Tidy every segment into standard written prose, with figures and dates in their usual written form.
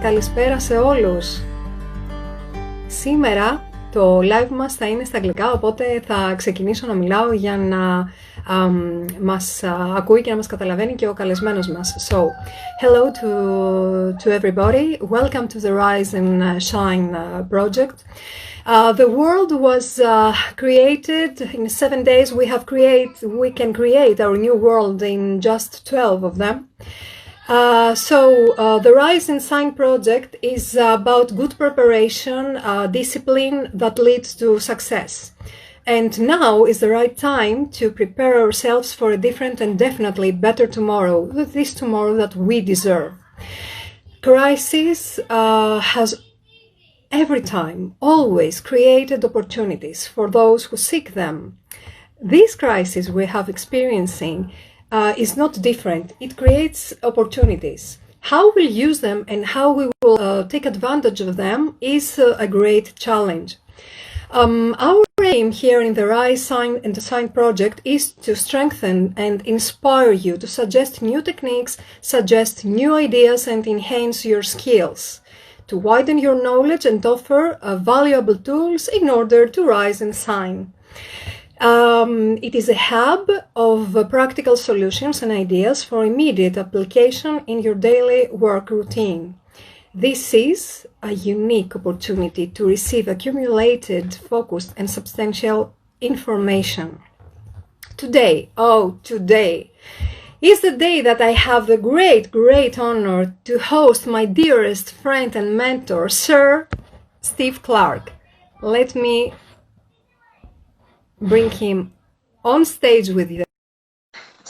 Καλησπέρα σε όλους. Σήμερα το live μας θα είναι στα αγγλικά, οπότε θα ξεκινήσω να μιλάω για να μας ακούει και να μας καταλαβαίνει και ο καλεσμένος μας. So, hello to everybody. Welcome to the Rise and Shine project. The world was created in 7 days. We can create our new world in just 12 of them. The Rise and Shine project is about good preparation, discipline that leads to success. And now is the right time to prepare ourselves for a different and definitely better tomorrow, this tomorrow that we deserve. Crisis has every time, always created opportunities for those who seek them. This crisis we have experiencing is not different. It creates opportunities. How we'll use them and how we will take advantage of them is a great challenge. Our aim here in the Rise, Shine and Shine project is to strengthen and inspire you, to suggest new techniques, suggest new ideas and enhance your skills, to widen your knowledge and offer valuable tools in order to rise and shine. It is a hub of practical solutions and ideas for immediate application in your daily work routine. This is a unique opportunity to receive accumulated, focused and substantial information. Today is the day that I have the great honor to host my dearest friend and mentor, Sir Steve Clarke. Let me bring him on stage with you.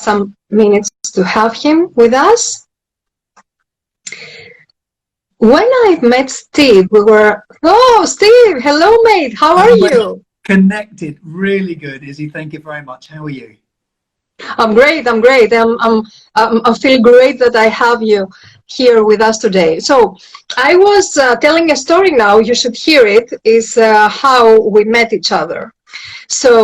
Some minutes to have him with us. When I met Steve, we were, Steve, hello mate, how are you? Connected, really good, Izzy, thank you very much. How are you? I'm great. I feel great that I have you here with us today. So I was telling a story now, you should hear it, is how we met each other. So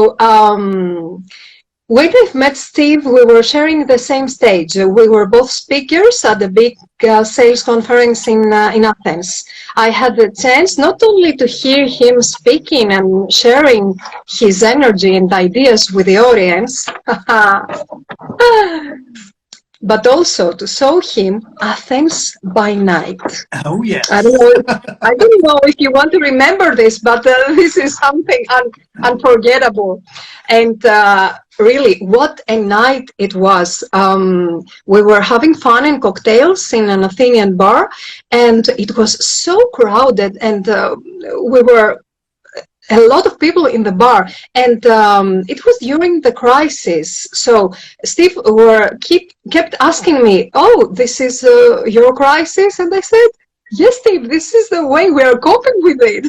when I met Steve, we were sharing the same stage. We were both speakers at the big sales conference in Athens. I had the chance not only to hear him speaking and sharing his energy and ideas with the audience, but also to show him Athens by night. Oh yes. I don't know if you want to remember this, but this is something unforgettable. And really, what a night it was. We were having fun and cocktails in an Athenian bar, and it was so crowded, and we were a lot of people in the bar, and it was during the crisis. So Steve kept asking me, "Oh, this is your crisis?" And I said, "Yes, Steve, this is the way we are coping with it."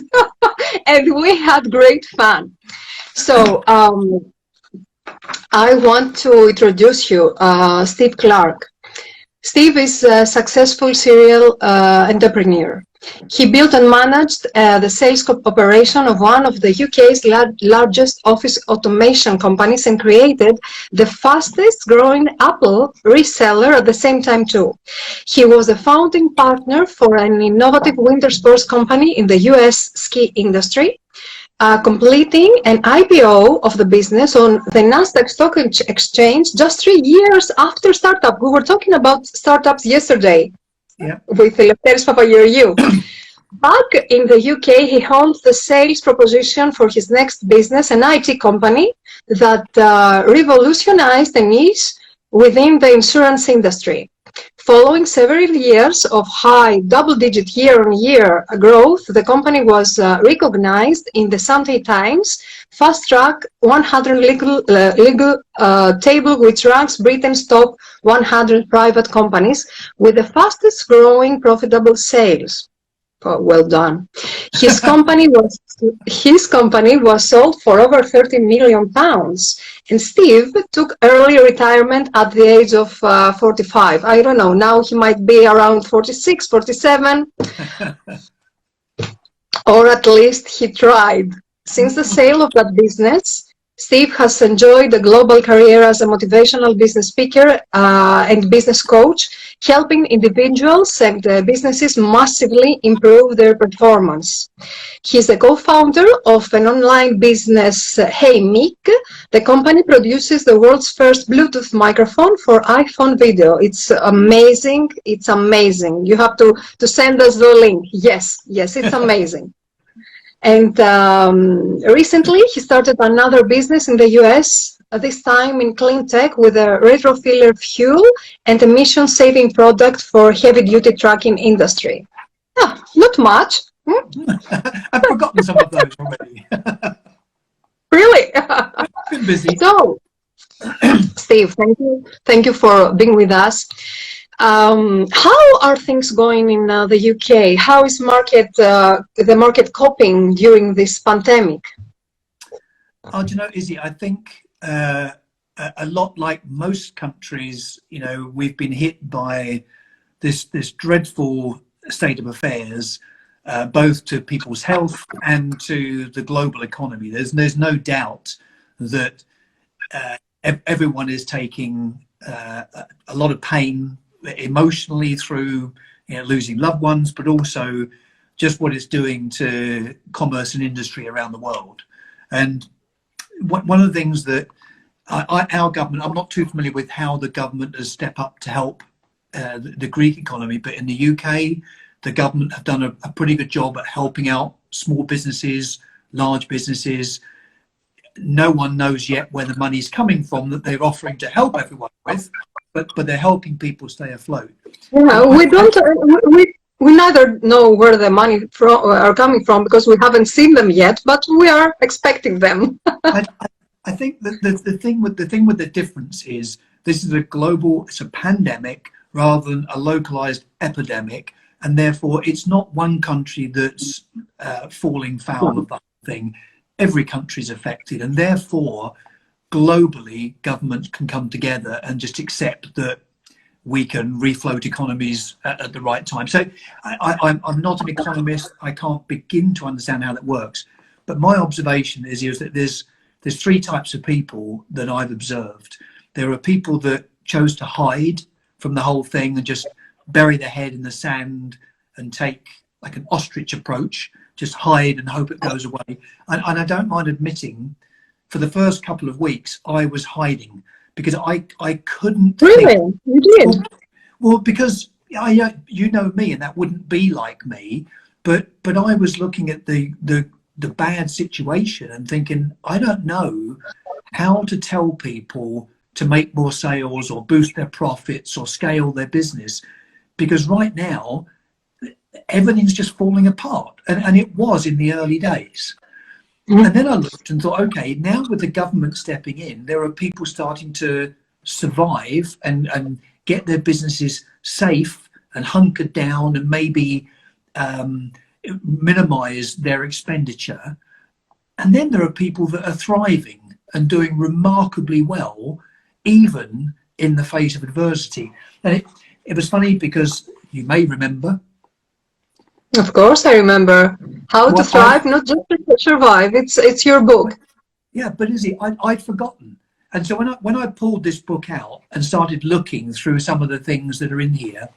And we had great fun. So I want to introduce you, Steve Clarke. Steve is a successful serial entrepreneur. He built and managed the sales operation of one of the UK's largest office automation companies and created the fastest growing Apple reseller at the same time too. He was a founding partner for an innovative winter sports company in the US ski industry, completing an IPO of the business on the Nasdaq Stock Exchange just 3 years after startup. We were talking about startups yesterday. Yeah. With Eleftheris Papageorgiou. Back in the UK, he honed the sales proposition for his next business, an IT company that revolutionized a niche within the insurance industry. Following several years of high double-digit year-on-year growth, the company was recognized in the Sunday Times Fast Track 100 legal table, which ranks Britain's top 100 private companies with the fastest growing profitable sales. Oh, well done. His company was sold for over 30 million pounds, and Steve took early retirement at the age of 45. I don't know, now he might be around 46, 47, or at least he tried. Since the sale of that business, Steve has enjoyed a global career as a motivational business speaker and business coach, helping individuals and businesses massively improve their performance. He's a co-founder of an online business, Hey Mic. The company produces the world's first Bluetooth microphone for iPhone video. It's amazing. It's amazing. You have to send us the link. Yes, it's amazing. And recently, he started another business in the US, this time in clean tech with a retrofiller fuel and emission-saving product for heavy-duty trucking industry. Ah, not much. I've forgotten some of those already. Really? I've been busy. So, Steve, thank you for being with us. How are things going in the UK? How is the market coping during this pandemic? Oh, do you know, Izzy, I think a lot like most countries, you know, we've been hit by this dreadful state of affairs, both to people's health and to the global economy. There's no doubt that everyone is taking a lot of pain emotionally through, you know, losing loved ones, but also just what it's doing to commerce and industry around the world. And one of the things that our government, I'm not too familiar with how the government has stepped up to help the Greek economy, but in the UK, the government have done a pretty good job at helping out small businesses, large businesses. No one knows yet where the money's coming from that they're offering to help everyone with, but they're helping people stay afloat. Yeah, we neither know where the money are coming from because we haven't seen them yet, but we are expecting them. I think that the thing with the difference is this is it's a pandemic rather than a localized epidemic, and therefore it's not one country that's falling foul of the whole thing. Every country is affected, and therefore globally governments can come together and just accept that we can refloat economies at the right time. So I'm not an economist. I can't begin to understand how that works, but my observation is that there's three types of people that I've observed. There are people that chose to hide from the whole thing and just bury their head in the sand and take like an ostrich approach, just hide and hope it goes away. And I don't mind admitting, for the first couple of weeks, I was hiding because I couldn't. Really? You did? Well, because you know me, and that wouldn't be like me. But I was looking at the bad situation and thinking, I don't know how to tell people to make more sales or boost their profits or scale their business, because right now everything's just falling apart, and it was in the early days. And then I looked and thought, okay, now with the government stepping in, there are people starting to survive and get their businesses safe and hunkered down and maybe minimize their expenditure. And then there are people that are thriving and doing remarkably well, even in the face of adversity. And it was funny because you may remember. Of course, I remember. How to Thrive, not just to survive. It's your book. Yeah, but Izzy, I'd forgotten. And so when I pulled this book out and started looking through some of the things that are in here,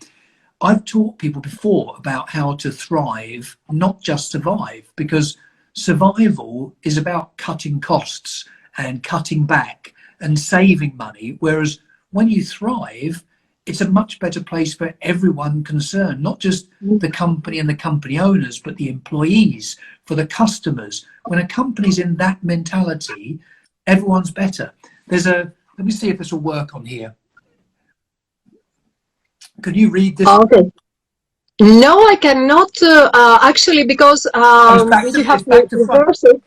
I've taught people before about how to thrive, not just survive, because survival is about cutting costs and cutting back and saving money. Whereas when you thrive, it's a much better place for everyone concerned, not just the company and the company owners, but the employees, for the customers. When a company's in that mentality, everyone's better. Let me see if this will work on here. Can you read this? Okay. No, I cannot actually, because you have to reverse it.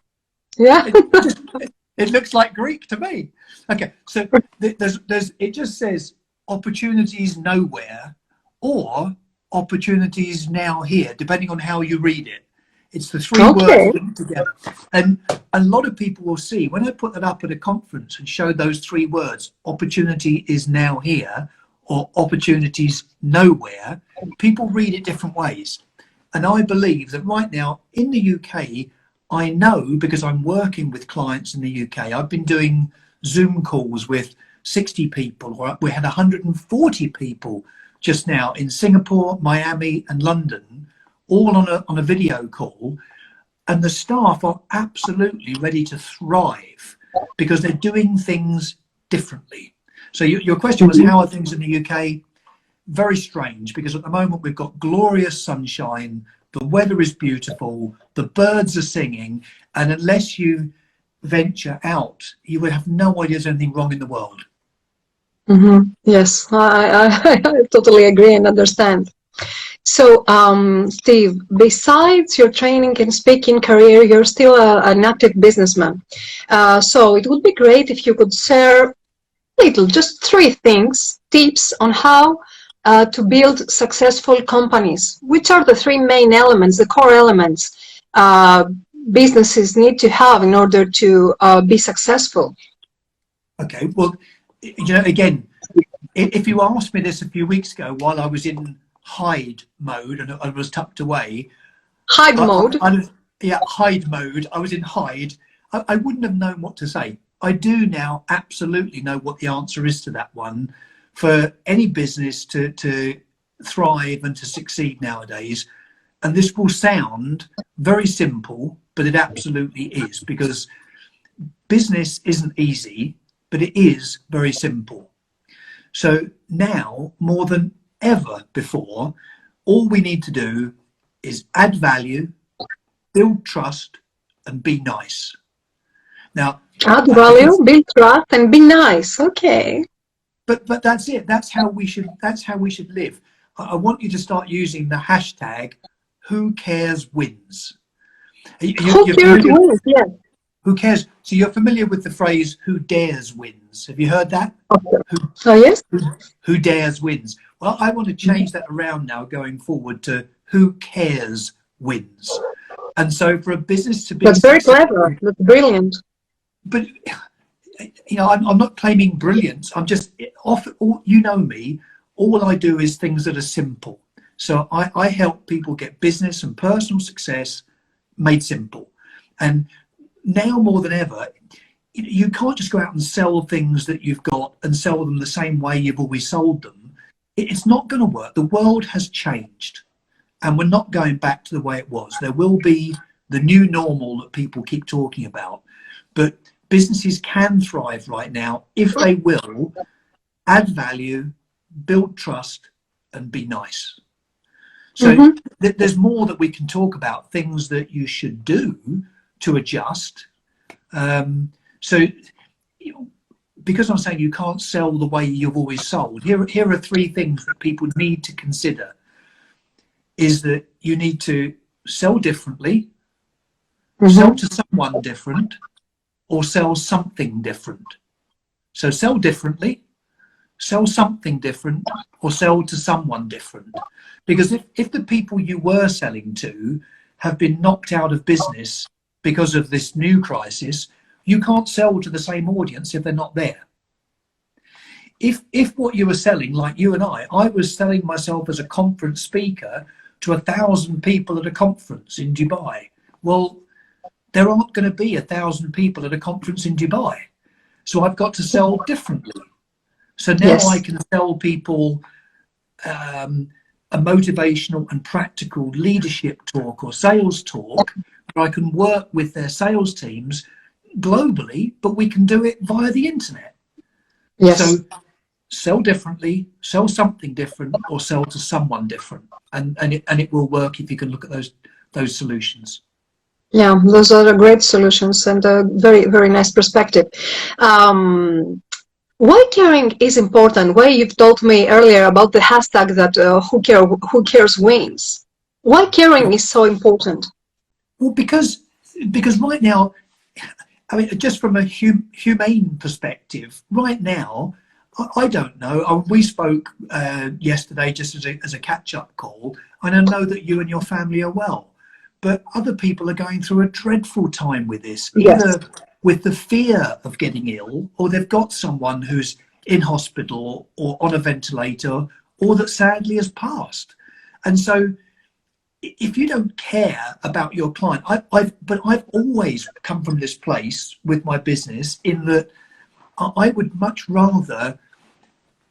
Yeah. It looks like Greek to me. Okay, so it just says opportunities nowhere or opportunities now here, depending on how you read it. It's the three words linked together. And a lot of people will see, when I put that up at a conference and show those three words, opportunity is now here or opportunities nowhere, people read it different ways. And I believe that right now in the UK, I know because I'm working with clients in the UK. I've been doing Zoom calls with 60 people, or we had 140 people just now in Singapore, Miami, and London, all on a video call. And the staff are absolutely ready to thrive because they're doing things differently. So your question was, how are things in the UK? Very strange, because at the moment we've got glorious sunshine, the weather is beautiful, the birds are singing, and unless you venture out, you would have no idea there's anything wrong in the world. Yes, I totally agree and understand. So, Steve, besides your training and speaking career, you're still an active businessman. So it would be great if you could share just 3 things, tips on how to build successful companies. Which are the 3 main elements, the core elements businesses need to have in order to be successful? Okay, well, again, if you asked me this a few weeks ago while I was in hide mode and I was tucked away. Hide mode? Yeah, hide mode. I was in hide. I wouldn't have known what to say. I do now absolutely know what the answer is to that one. For any business to thrive and to succeed nowadays, and this will sound very simple, but it absolutely is, because business isn't easy, but it is very simple. So now, more than ever before, all we need to do is add value, build trust, and be nice. Now, add value, build trust, and be nice. Okay. But that's it. That's how we should live. I want you to start using the hashtag "Who Cares Wins." Who cares wins? Yes. Who cares? So you're familiar with the phrase "Who dares wins"? Have you heard that? Yes. Who dares wins? Well, I want to change that around now, going forward, to "Who cares wins." And so, for a business to be that's very clever. That's brilliant. But I'm not claiming brilliance. I'm just you know me. All I do is things that are simple. So I help people get business and personal success made simple. And now more than ever, you can't just go out and sell things that you've got and sell them the same way you've always sold them. It's not going to work. The world has changed, and we're not going back to the way it was. There will be the new normal that people keep talking about, but businesses can thrive right now if they will add value, build trust, and be nice. So there's more that we can talk about, things that you should do to adjust. So because I'm saying you can't sell the way you've always sold, here are 3 things that people need to consider. Is that you need to sell differently, sell to someone different, or sell something different. So sell differently, sell something different, or sell to someone different. Because if the people you were selling to have been knocked out of business because of this new crisis, you can't sell to the same audience if they're not there. If what you were selling, like you and I was selling myself as a conference speaker to 1,000 people at a conference in Dubai. Well, there aren't going to be 1,000 people at a conference in Dubai. So I've got to sell differently. So now I can sell people a motivational and practical leadership talk or sales talk, where I can work with their sales teams globally, but we can do it via the internet. Yes. So sell differently, sell something different, or sell to someone different, and it will work if you can look at those solutions. Yeah, those are great solutions and a very, very nice perspective. Why caring is important? Why you've told me earlier about the hashtag that who cares wins. Why caring is so important? Well, because right now, I mean, just from a humane perspective, right now, I don't know. We spoke yesterday just as a catch-up call, and I know that you and your family are well. But other people are going through a dreadful time with this, either with the fear of getting ill, or they've got someone who's in hospital or on a ventilator, or that sadly has passed. And so if you don't care about your client, I've always come from this place with my business in that I would much rather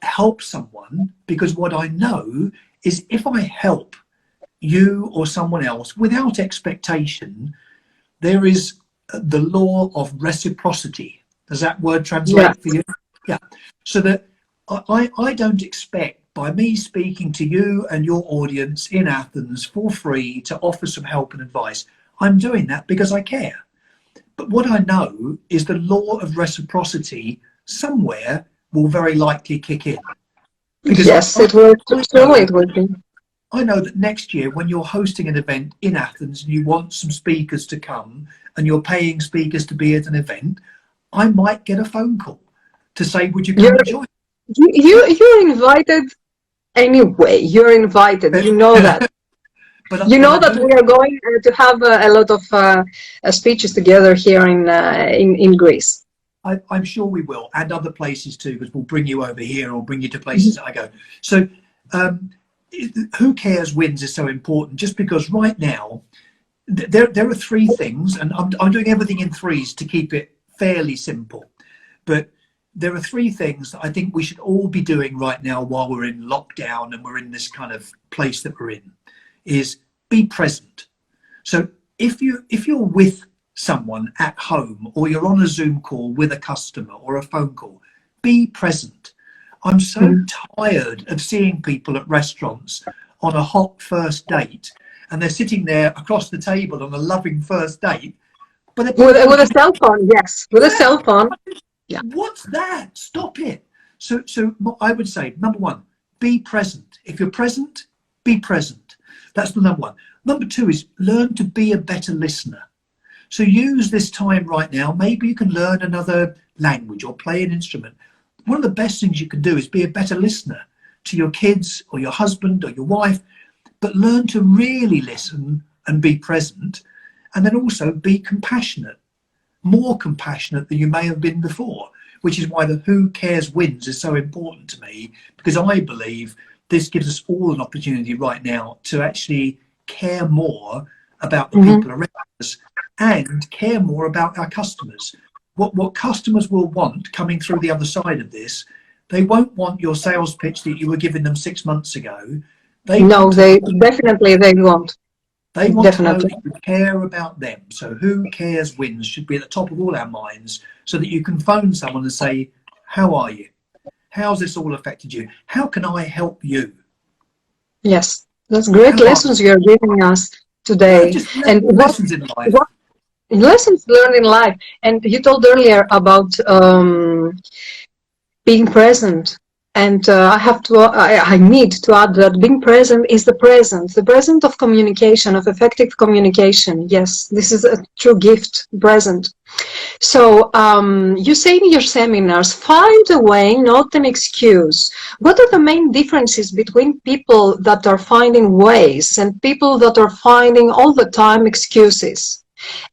help someone, because what I know is if I help you or someone else without expectation, there is the law of reciprocity. Does that word translate for you? Yeah. So that I don't expect, by me speaking to you and your audience in Athens for free, to offer some help and advice. I'm doing that because I care. But what I know is the law of reciprocity somewhere will very likely kick in. Because yes, it will. Surely it will be. I know that next year, when you're hosting an event in Athens and you want some speakers to come and you're paying speakers to be at an event, I might get a phone call to say, would you come and join? You're invited anyway. You're invited. You know that. But you know that we are going to have a lot of speeches together here in Greece. I'm sure we will, and other places too, because we'll bring you over here or bring you to places that I go. So who cares wins is so important, just because right now there are three things, and I'm doing everything in threes to keep it fairly simple. But there are three things that I think we should all be doing right now while we're in lockdown and we're in this kind of place that we're in, is be present. So if you're with someone at home, or you're on a Zoom call with a customer or a phone call, be present. I'm so tired of seeing people at restaurants on a hot first date, and they're sitting there across the table on a loving first date, but with a cell phone. Yes, with a cell phone. Yeah. What's that? Stop it. So I would say, number one, be present. If you're present, be present. That's the number one. Number two is learn to be a better listener. So use this time right now. Maybe you can learn another language or play an instrument. One of the best things you can do is be a better listener to your kids or your husband or your wife, but learn to really listen and be present, and then also be compassionate, more compassionate than you may have been before, which is why the who cares wins is so important to me, because I believe this gives us all an opportunity right now to actually care more about the people around us and care more about our customers. What customers will want coming through the other side of this, they won't want your sales pitch that you were giving them 6 months ago. They won't. They won't. They want to know that you care about them. So who cares wins should be at the top of all our minds, so that you can phone someone and say, how are you? How's this all affected you? How can I help you? Yes, that's great lessons you're giving us today. And lessons in life. Lessons learned in life. And you told earlier about being present. And I need to add that being present is the present of communication, of effective communication. Yes, this is a true gift, present. So you say in your seminars, find a way, not an excuse. What are the main differences between people that are finding ways and people that are finding all the time excuses?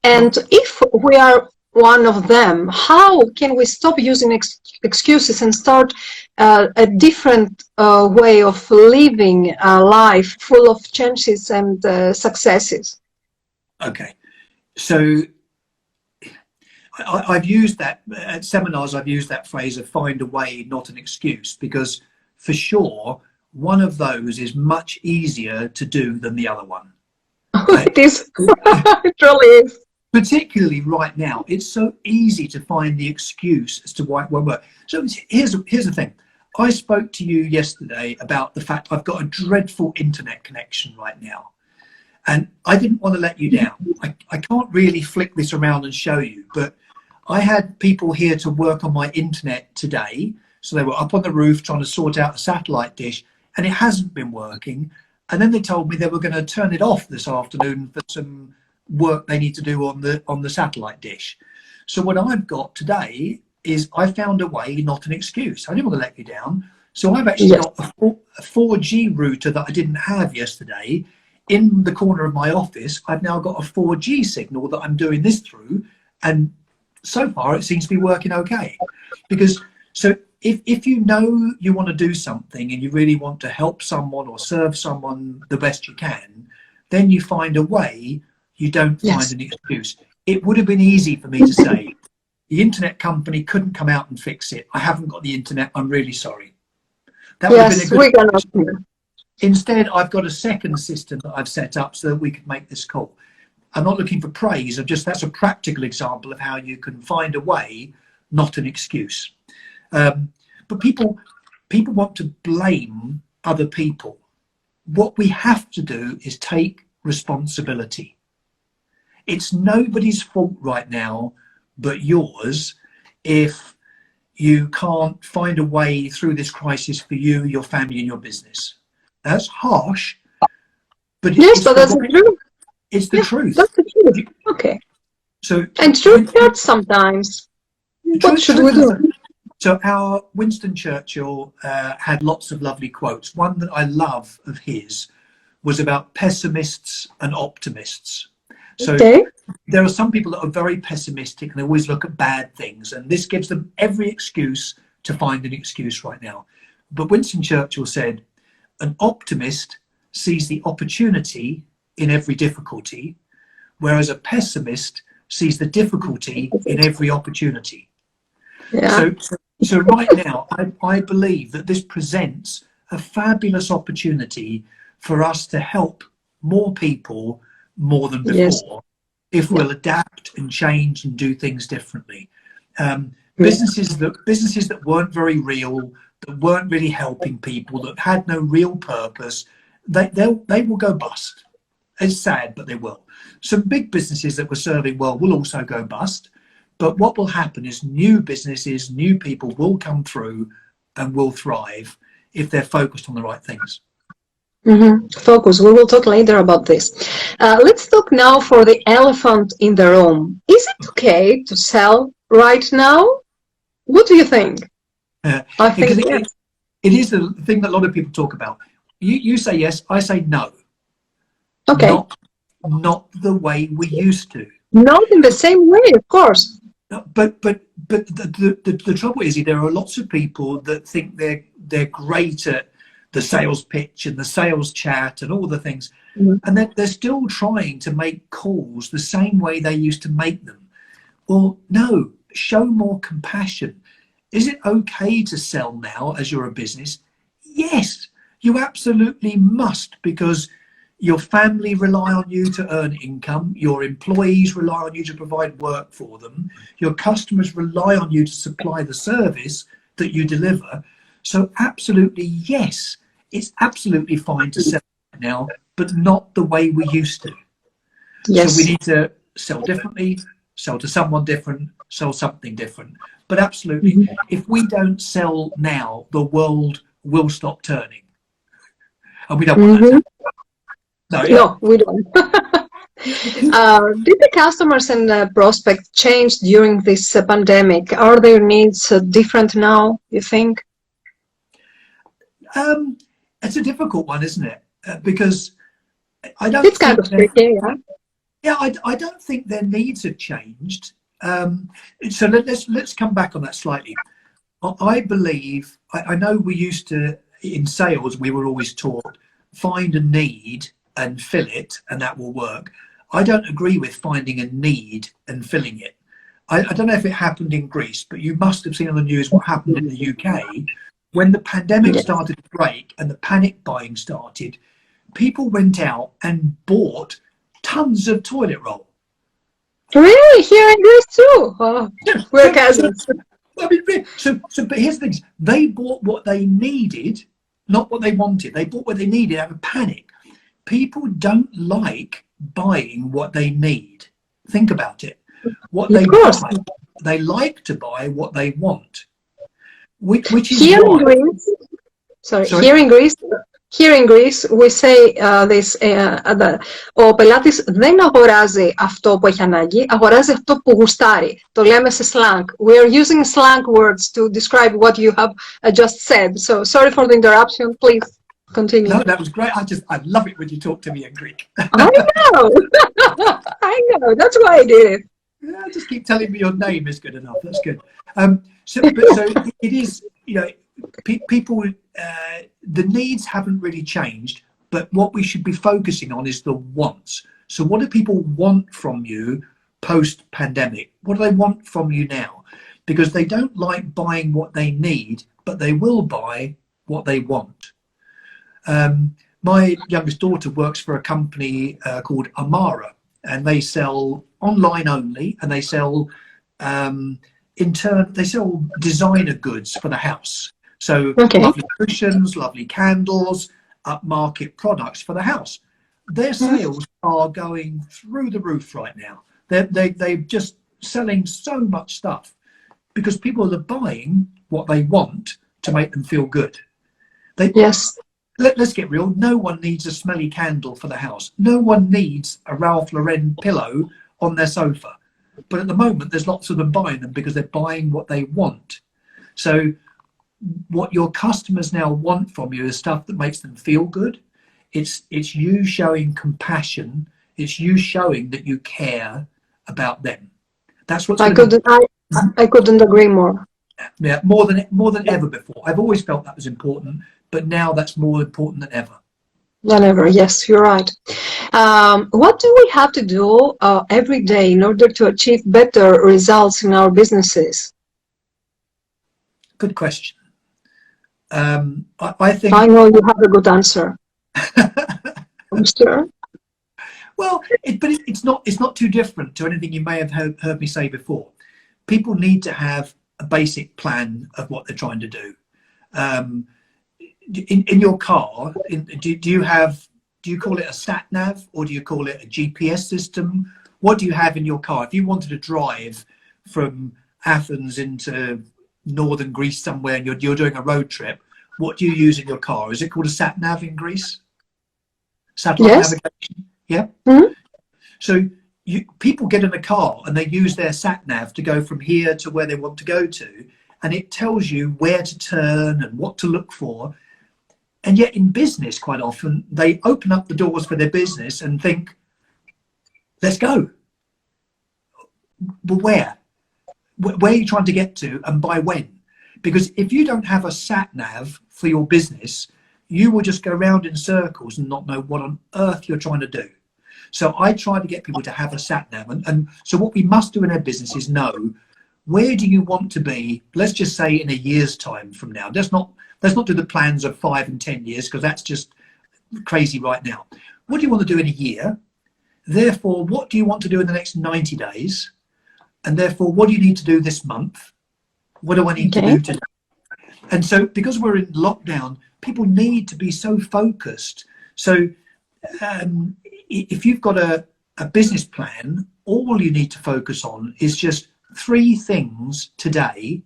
And if we are one of them, how can we stop using excuses and start a different way of living a life full of chances and successes? Okay, so I've used that at seminars. I've used that phrase of find a way, not an excuse, because for sure one of those is much easier to do than the other one. It is. It really is. Particularly right now, it's so easy to find the excuse as to why it won't work. So here's the thing. I spoke to you yesterday about the fact I've got a dreadful internet connection right now, and I didn't want to let you down. I can't really flick this around and show you, but I had people here to work on my internet today. So they were up on the roof trying to sort out a satellite dish, and it hasn't been working. And then they told me they were going to turn it off this afternoon for some work they need to do on the satellite dish. So what I've got today is I found a way, not an excuse. I didn't want to let you down. So I've actually got a 4G router that I didn't have yesterday in the corner of my office. I've now got a 4G signal that I'm doing this through, and so far it seems to be working okay. Because so if you know you want to do something and you really want to help someone or serve someone the best you can, then you find a way, you don't find Yes. an excuse. It would have been easy for me to say, the internet company couldn't come out and fix it. I haven't got the internet. I'm really sorry. That would have been a Yes, good we cannot. Instead, I've got a second system that I've set up so that we can make this call. I'm not looking for praise. That's a practical example of how you can find a way, not an excuse. But people want to blame other people. What we have to do is take responsibility. It's nobody's fault right now but yours if you can't find a way through this crisis for you, your family, and your business. That's harsh, but Yes, but that's the truth. It's the truth. That's the truth. Okay. So, and truth hurts sometimes. What should we do? So our Winston Churchill had lots of lovely quotes. One that I love of his was about pessimists and optimists. So there are some people that are very pessimistic and they always look at bad things, and this gives them every excuse to find an excuse right now. But Winston Churchill said, an optimist sees the opportunity in every difficulty, whereas a pessimist sees the difficulty in every opportunity. Yeah. So right now, I believe that this presents a fabulous opportunity for us to help more people more than before, if we'll adapt and change and do things differently. Businesses that weren't very real, that weren't really helping people, that had no real purpose, they will go bust. It's sad, but they will. Some big businesses that were serving well will also go bust. But what will happen is new businesses, new people will come through and will thrive if they're focused on the right things. Focus. We will talk later about this. Let's talk now for the elephant in the room. Is it okay to sell right now? What do you think? I think yes. It is the thing that a lot of people talk about. You say yes, I say no. Okay. Not the way we used to. Not in the same way, of course. But the trouble is, there are lots of people that think they're great at the sales pitch and the sales chat and all the things, and they're still trying to make calls the same way they used to make them. Well, no, show more compassion. Is it okay to sell now as you're a business? Yes, you absolutely must, because your family rely on you to earn income. Your employees rely on you to provide work for them. Your customers rely on you to supply the service that you deliver. So absolutely, yes, it's absolutely fine to sell now, but not the way we used to. Yes. So we need to sell differently, sell to someone different, sell something different. But absolutely, if we don't sell now, the world will stop turning. And we don't want that to happen. No, we don't. Did the customers and prospects change during this pandemic? Are their needs different now, you think? It's a difficult one, isn't it? Because I don't. It's kind of tricky, yeah. Yeah, I don't think their needs have changed. So let's come back on that slightly. I believe, I know we used to, in sales, we were always taught, find a need and fill it, and that will work. I don't agree with finding a need and filling it. I don't know if it happened in Greece, but you must have seen on the news what happened in the UK. When the pandemic started to break and the panic buying started, people went out and bought tons of toilet roll. Really? Here in Greece too? Oh, we're cousins. I mean, but here's the thing. They bought what they needed, not what they wanted. They bought what they needed out of panic. People don't like buying what they need. Think about it. What they buy, they like to buy what they want. Which is here why. In Greece, here in Greece, we say this, ο πελάτης δεν αγοράζει αυτό που έχει ανάγκη, αγοράζει αυτό που γουστάρει. Το λέμε σε slang. We are using slang words to describe what you have just said. So sorry for the interruption. Please continue. No, that was great. I love it when you talk to me in Greek. I know. I know. That's why I did it. Yeah, just keep telling me your name is good enough. That's good. So it is, people, the needs haven't really changed, But what we should be focusing on is the wants. So what do people want from you post-pandemic? What do they want from you now? Because they don't like buying what they need, but they will buy what they want. My youngest daughter works for a company called Amara, and they sell online only, and they sell they sell designer goods for the house. So lovely cushions, lovely candles, upmarket products for the house. Their sales are going through the roof right now. They're just selling so much stuff because people are buying what they want to make them feel good. Let's get real. No one needs a smelly candle for the house. No one needs a Ralph Lauren pillow on their sofa. But at the moment, there's lots of them buying them because they're buying what they want. So what your customers now want from you is stuff that makes them feel good. It's you showing compassion. It's you showing that you care about them. That's what I couldn't agree more. Yeah, more than ever before. I've always felt that was important, but now that's more important than ever. Yes, you're right. What do we have to do every day in order to achieve better results in our businesses? Good question. I think I know you have a good answer. I'm sure. Well, it's not too different to anything you may have heard me say before. People need to have a basic plan of what they're trying to do. In your car, do you call it a sat nav, or do you call it a GPS system? What do you have in your car? If you wanted to drive from Athens into northern Greece somewhere, and you're doing a road trip, what do you use in your car? Is it called a sat nav in Greece? Satellite navigation. Yeah. So people get in a car and they use their sat nav to go from here to where they want to go to, and it tells you where to turn and what to look for. And yet in business, quite often, they open up the doors for their business and think, let's go. But where? Where are you trying to get to, and by when? Because if you don't have a sat nav for your business, you will just go around in circles and not know what on earth you're trying to do. So I try to get people to have a sat nav. And so what we must do in our business is know, where do you want to be, let's just say in a year's time from now. Let's not do the plans of 5 and 10 years, because that's just crazy right now. What do you want to do in a year? Therefore, what do you want to do in the next 90 days? And therefore, what do you need to do this month? What do I need to do today? And so because we're in lockdown, people need to be so focused. So if you've got a business plan, all you need to focus on is just 3 things today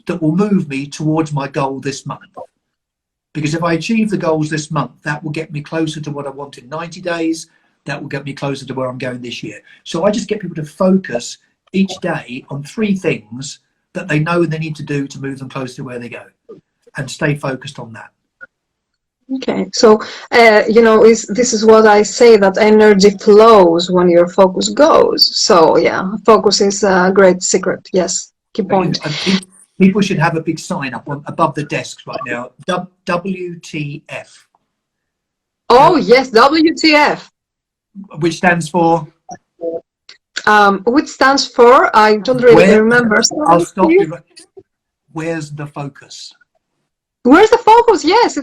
that will move me towards my goal this month. Because if I achieve the goals this month, that will get me closer to what I want in 90 days. That will get me closer to where I'm going this year. So I just get people to focus each day on 3 things that they know they need to do to move them closer to where they go, and stay focused on that. Okay, so this is what I say, that energy flows when your focus goes. So yeah, focus is a great secret. Yes, key point. People should have a big sign up above the desks right now. WTF. Oh yes, WTF. Which stands for? Which stands for? I don't really remember. I'll stop you. Where's the focus? Where's the focus? Yes,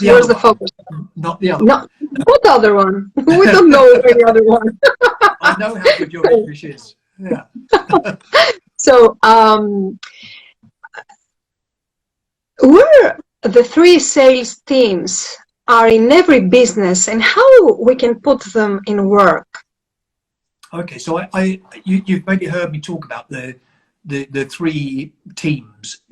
where's the focus? Not the other one. What other one? We don't know any other one. I know how good your English is. Yeah. So, where the 3 sales teams are in every business, and how we can put them in work? Okay, so you've maybe heard me talk about the 3 teams.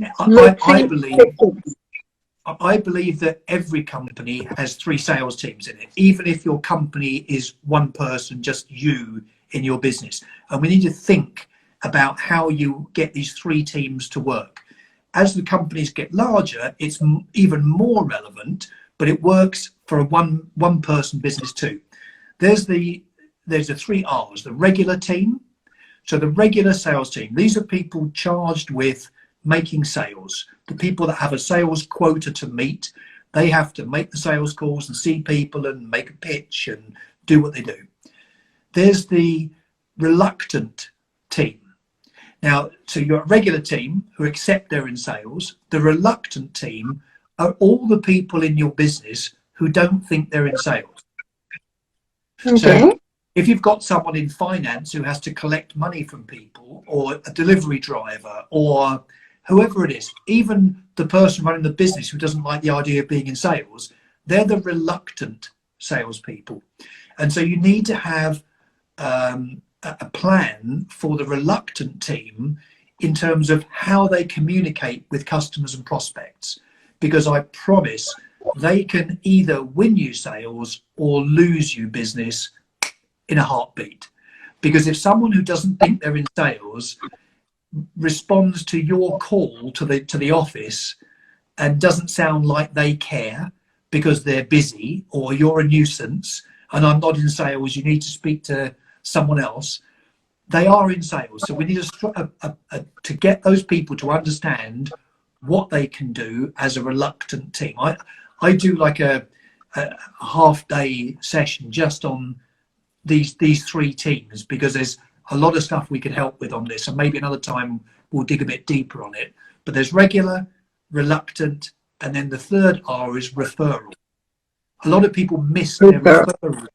I believe that every company has 3 sales teams in it, even if your company is 1 person, just you in your business. And we need to think about how you get these 3 teams to work. As the companies get larger, it's even more relevant, but it works for a one person business too. There's the 3 R's, the regular team. So the regular sales team, these are people charged with making sales, the people that have a sales quota to meet, They have to make the sales calls and see people and make a pitch and do what they do. There's the reluctant team. Now, so you're a regular team who accept they're in sales. The reluctant team are all the people in your business who don't think they're in sales. Okay. So if you've got someone in finance who has to collect money from people, or a delivery driver, or whoever it is, even the person running the business who doesn't like the idea of being in sales, they're the reluctant salespeople. And so you need to have a plan for the reluctant team in terms of how they communicate with customers and prospects, because I promise they can either win you sales or lose you business in a heartbeat. Because if someone who doesn't think they're in sales responds to your call to the office and doesn't sound like they care because they're busy, or you're a nuisance and I'm not in sales, you need to speak to someone else, they are in sales. So we need to get those people to understand what they can do as a reluctant team. I do like a half-day session just on these three teams, because there's a lot of stuff we can help with on this, and maybe another time we'll dig a bit deeper on it. But there's regular, reluctant, and then the third R is referral. A lot of people miss their referral,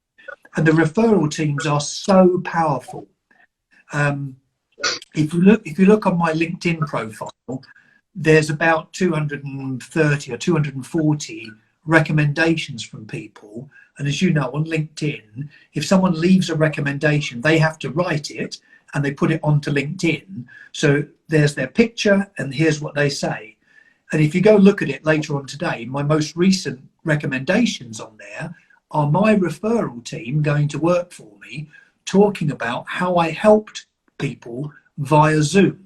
and the referral teams are so powerful. If you look on my LinkedIn profile, there's about 230 or 240 recommendations from people. And as you know, on LinkedIn, if someone leaves a recommendation, they have to write it and they put it onto LinkedIn. So there's their picture and here's what they say. And if you go look at it later on today, my most recent recommendations on there are my referral team going to work for me, talking about how I helped people via Zoom.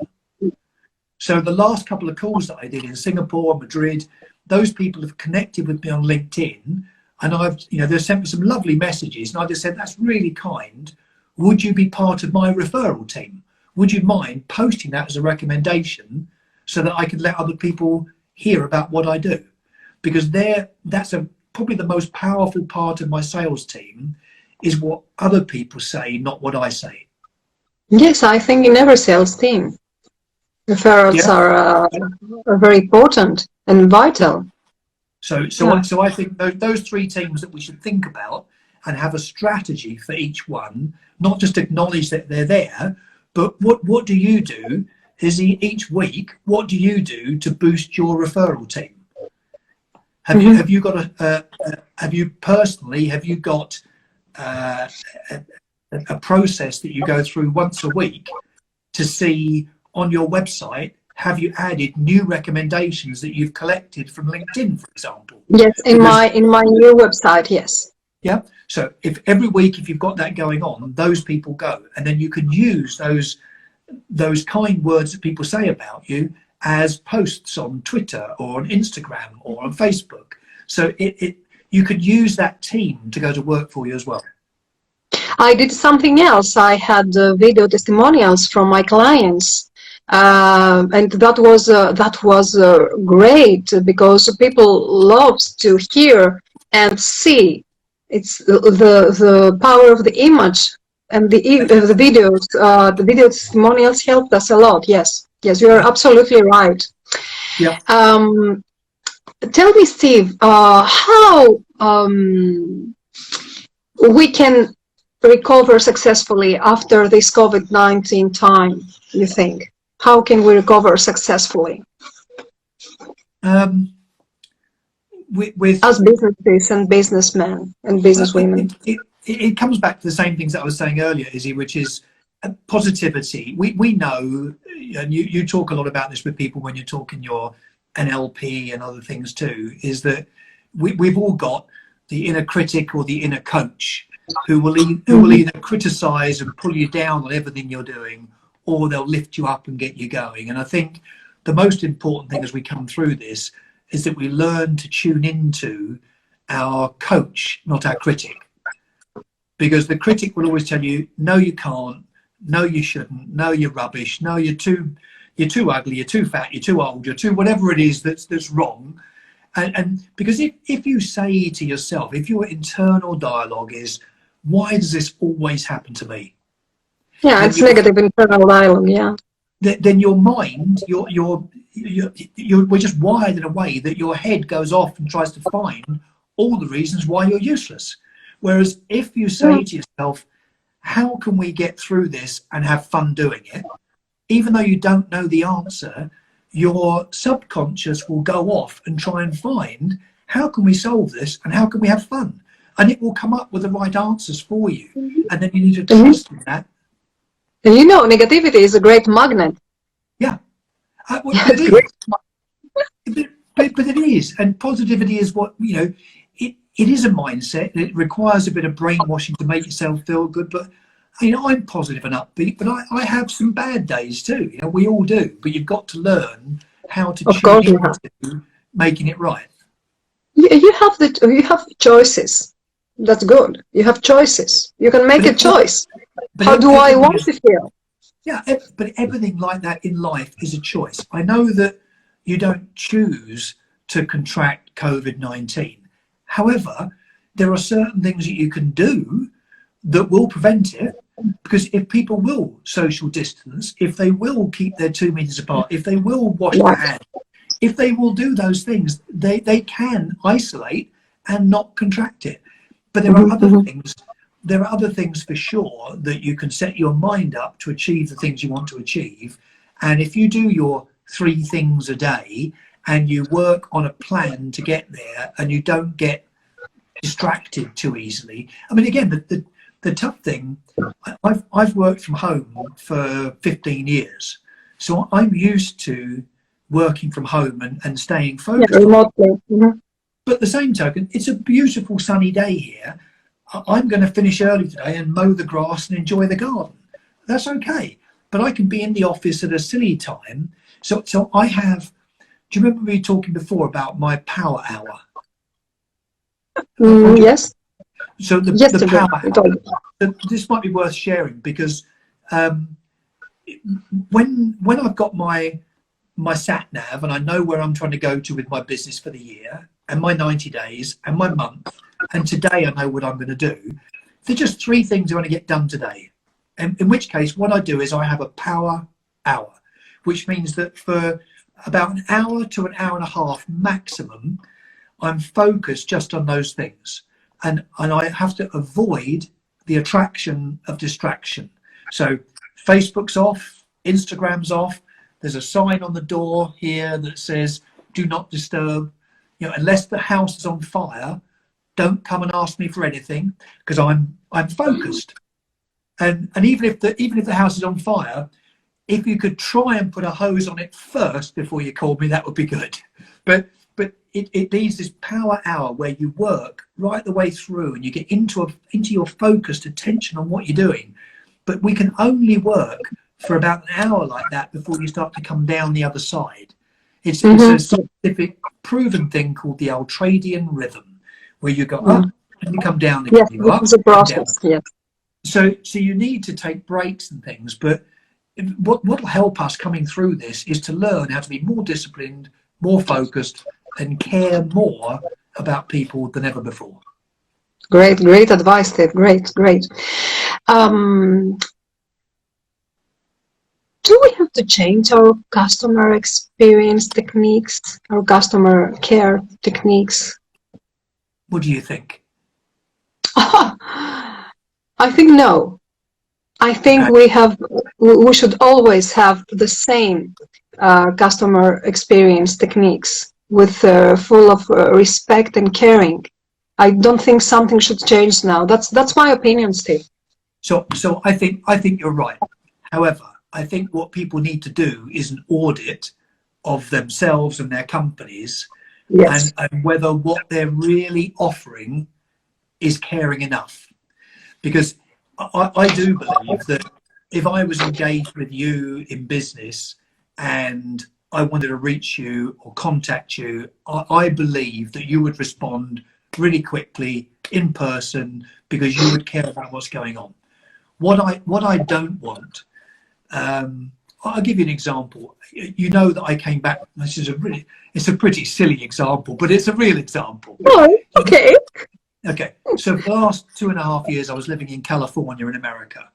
So the last couple of calls that I did in Singapore, Madrid, those people have connected with me on LinkedIn, and they've sent me some lovely messages, and I just said, that's really kind. Would you be part of my referral team? Would you mind posting that as a recommendation so that I could let other people hear about what I do? Because that's probably the most powerful part of my sales team, is what other people say, not what I say. Yes, I think in every sales team, referrals are very important and vital. So I think those three teams that we should think about and have a strategy for each one, not just acknowledge that they're there, but what do you do is each week, what do you do to boost your referral team? Have you got have you got a process that you go through once a week to see on your website, have you added new recommendations that you've collected from LinkedIn, for example? Yes, in my new website, yes. Yeah. So if every week, if you've got that going on, those people go, and then you can use those kind words that people say about you as posts on Twitter or on Instagram or on Facebook. So you could use that team to go to work for you as well. I did something else. I had video testimonials from my clients, and that was great, because people love to hear and see. It's the power of the image, and the videos. The video testimonials helped us a lot. Yes, you are absolutely right. Yeah. Tell me, Steve, how we can recover successfully after this COVID-19 time, you think? How can we recover successfully? With as businesses and businessmen and businesswomen. It comes back to the same things that I was saying earlier, Izzy, which is positivity. We know, and you talk a lot about this with people when you're talking your NLP and other things too, is that we've all got the inner critic or the inner coach who will either criticize and pull you down on everything you're doing, or they'll lift you up and get you going. And I think the most important thing as we come through this is that we learn to tune into our coach, not our critic. Because the critic will always tell you, no, you can't, no, you shouldn't, no, you're rubbish, no, you're too ugly, you're too fat, you're too old, you're too whatever it is that's wrong. And because if you say to yourself, if your internal dialogue is, why does this always happen to me? Yeah, Then it's negative internal dialogue. Yeah. Then your mind, we're just wired in a way that your head goes off and tries to find all the reasons why you're useless. Whereas if you say to yourself, how can we get through this and have fun doing it? Even though you don't know the answer, your subconscious will go off and try and find, how can we solve this and how can we have fun? And it will come up with the right answers for you. And then you need to trust in that. And you know, negativity is a great magnet. Yeah. Well, Yeah, it it's great. but it is. And positivity is what, it is a mindset. It requires a bit of brainwashing to make yourself feel good. But, I'm positive and upbeat, but I have some bad days too. We all do. But you've got to learn how to tune into making it right. You have choices. That's good. You have choices. You can make a choice. How do I want to feel? Yeah, but everything like that in life is a choice. I know that you don't choose to contract COVID-19. However, there are certain things that you can do that will prevent it, because if people will social distance, if they will keep their 2 meters apart, if they will wash their hands, if they will do those things, they can isolate and not contract it. But there are other things. There are other things for sure that you can set your mind up to achieve the things you want to achieve. And if you do your 3 things a day and you work on a plan to get there and you don't get distracted too easily. I mean, again, the tough thing, I've worked from home for 15 years. So I'm used to working from home and staying focused. Yeah, remotely. But at the same token, it's a beautiful sunny day here. I'm going to finish early today and mow the grass and enjoy the garden. That's okay. But I can be in the office at a silly time. So I have, do you remember me talking before about my power hour? Yes. So the power hour, this might be worth sharing, because when I've got my sat nav and I know where I'm trying to go to with my business for the year and my 90 days and my month, and today I know what I'm going to do, there's just 3 things I want to get done today. And in which case, what I do is I have a power hour, which means that for about an hour to an hour and a half maximum, I'm focused just on those things. And I have to avoid the attraction of distraction. So Facebook's off, Instagram's off. There's a sign on the door here that says, do not disturb. Unless the house is on fire, don't come and ask me for anything, because I'm focused. And even if the house is on fire, if you could try and put a hose on it first before you call me, that would be good. But it needs this power hour where you work right the way through and you get into your focused attention on what you're doing. But we can only work for about an hour like that before you start to come down the other side. It's a scientific proven thing called the Altradian Rhythm, where you go up and you come down again. Yes, it's a process. Yes. So you need to take breaks and things, but what will help us coming through this is to learn how to be more disciplined, more focused, and care more about people than ever before. Great advice, Steve. Great. Do we have to change our customer experience techniques, our customer care techniques? What do you think? I think no. I think we should always have the same customer experience techniques with full of respect and caring. I don't think something should change now. That's my opinion, Steve. So I think you're right. However, I think what people need to do is an audit of themselves and their companies, and whether what they're really offering is caring enough. Because I do believe that if I was engaged with you in business and I wanted to reach you or contact you, I believe that you would respond really quickly in person, because you would care about what's going on. What I don't want I'll give you an example. You know that I came back. This is it's a pretty silly example, but it's a real example. Oh, okay. Okay. So for the last 2.5 years, I was living in California in America.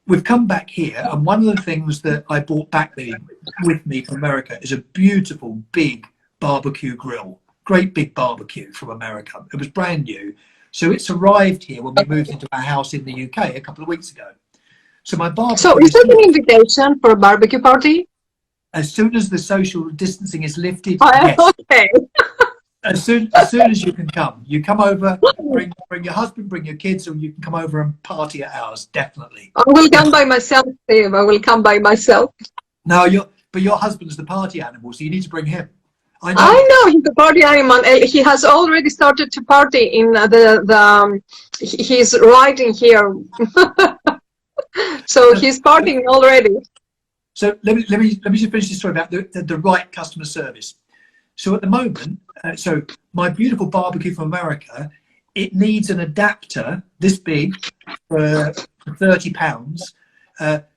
We've come back here, and one of the things that I brought back with me from America is a beautiful big barbecue grill. Great big barbecue from America. It was brand new. So it's arrived here when we moved into our house in the UK a couple of weeks ago. So my barbecue. So is that an invitation for a barbecue party? As soon as the social distancing is lifted, Oh, yes. okay. As soon as you can come. You come over, bring your husband, bring your kids, or you can come over and party at ours, definitely. I will come by myself, Steve. I will come by myself. No, but your husband's the party animal, so you need to bring him. I know he's the party animal. He has already started to party in he's riding here. So he's partying already. So let me just finish this story about the right customer service. So at the moment, so my beautiful barbecue from America, it needs an adapter this big for £30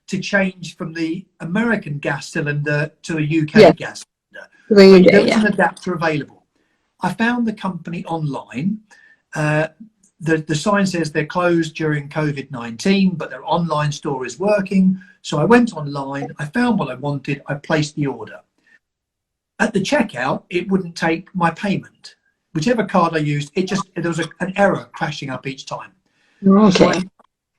to change from the American gas cylinder to a UK gas cylinder. There is an adapter available. I found the company online. The sign says they're closed during COVID-19, but their online store is working. So I went online, I found what I wanted, I placed the order. At the checkout, it wouldn't take my payment. Whichever card I used, there was an error crashing up each time. Okay. So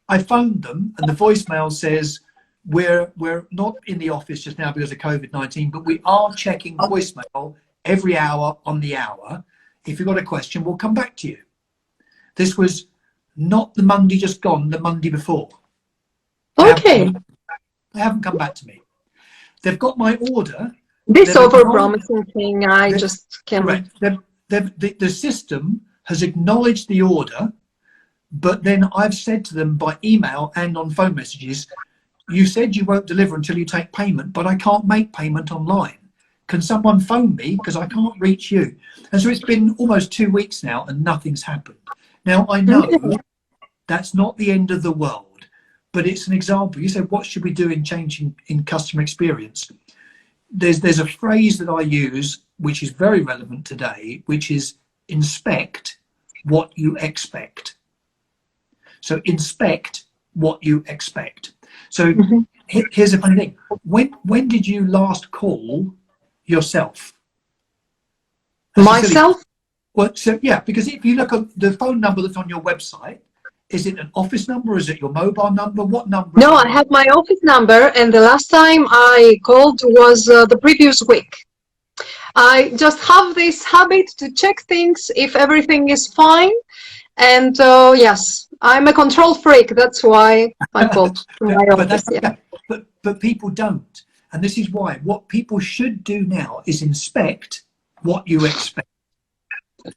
I phoned them, and the voicemail says, we're not in the office just now because of COVID-19, but we are checking voicemail every hour on the hour. If you've got a question, we'll come back to you. This was not the Monday just gone, the Monday before. Okay. They haven't come back to me. They've got my order. This over-promising thing, I just can't. Correct. The system has acknowledged the order, but then I've said to them by email and on phone messages, you said you won't deliver until you take payment, but I can't make payment online. Can someone phone me because I can't reach you? And so it's been almost 2 weeks now and nothing's happened. Now, I know that's not the end of the world, but it's an example. You said, what should we do in changing in customer experience? There's a phrase that I use, which is very relevant today, which is inspect what you expect. So inspect what you expect. So here's a funny thing. When did you last call yourself? Myself? Well, so yeah, because if you look at the phone number that's on your website, is it an office number? Is it your mobile number? What number? No, I have my office number, and the last time I called was the previous week. I just have this habit to check things if everything is fine. And yes, I'm a control freak. That's why I called my office. But people don't. And this is why. What people should do now is inspect what you expect.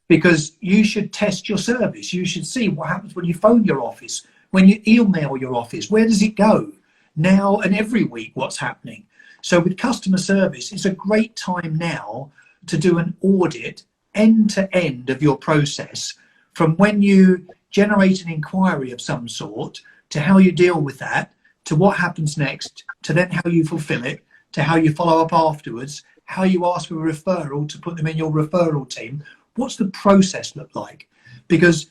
Because you should test your service. You should see what happens when you phone your office, when you email your office. Where does it go? Now and every week, what's happening? So with customer service, it's a great time now to do an audit end to end of your process, from when you generate an inquiry of some sort to how you deal with that, to what happens next, to then how you fulfill it, to how you follow up afterwards, how you ask for a referral to put them in your referral team. What's the process look like? Because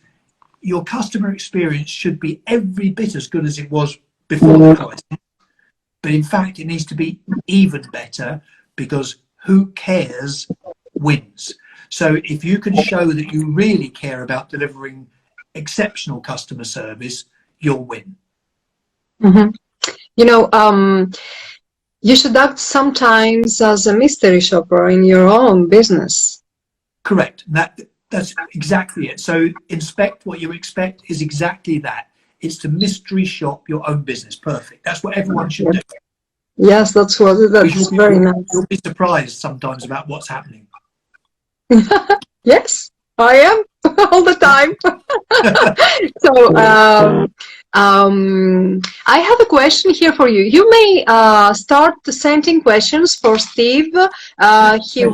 your customer experience should be every bit as good as it was before the crisis. But in fact, it needs to be even better, because who cares wins. So if you can show that you really care about delivering exceptional customer service, you'll win. You know, you should act sometimes as a mystery shopper in your own business. Correct. That's exactly it. So inspect what you expect is exactly that. It's to mystery shop your own business. Perfect. That's what everyone should do. Yes, that's very nice. You'll be surprised sometimes about what's happening. Yes, I am all the time. So I have a question here for you. You may start sending questions for Steve. He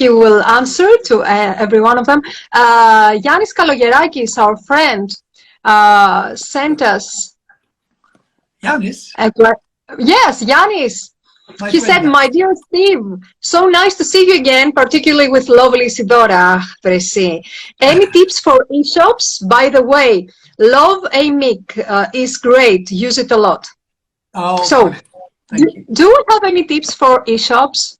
will answer to every one of them. Yannis Kalogerakis, our friend, sent us. Yannis? Yes, Yanis. My He friend said, my dear Steve, so nice to see you again, particularly with lovely Isidora. Any tips for e-shops? By the way, Love a Mic is great. Use it a lot. Oh, So, brilliant. Thank you. do we have any tips for e-shops?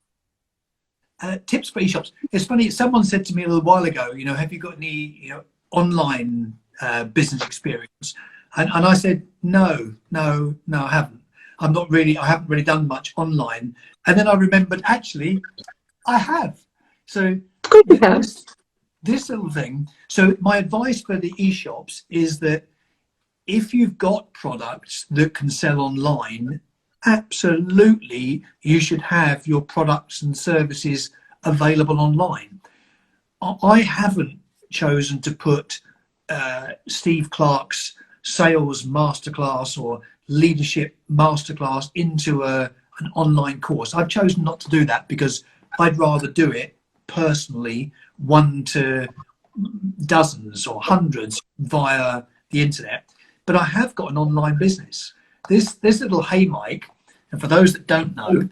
Tips for e-shops. It's funny, someone said to me a little while ago, you know, have you got any, online business experience? And I said, no, I haven't. I haven't really done much online. And then I remembered, actually, I have. So Good to have. this little thing. So my advice for the e-shops is that if you've got products that can sell online, absolutely you should have your products and services available online. I haven't chosen to put Steve Clarke's sales masterclass or leadership masterclass into an online course. I've chosen not to do that because I'd rather do it personally, one to dozens or hundreds via the internet. But I have got an online business. This little Hey Mike, and for those that don't know,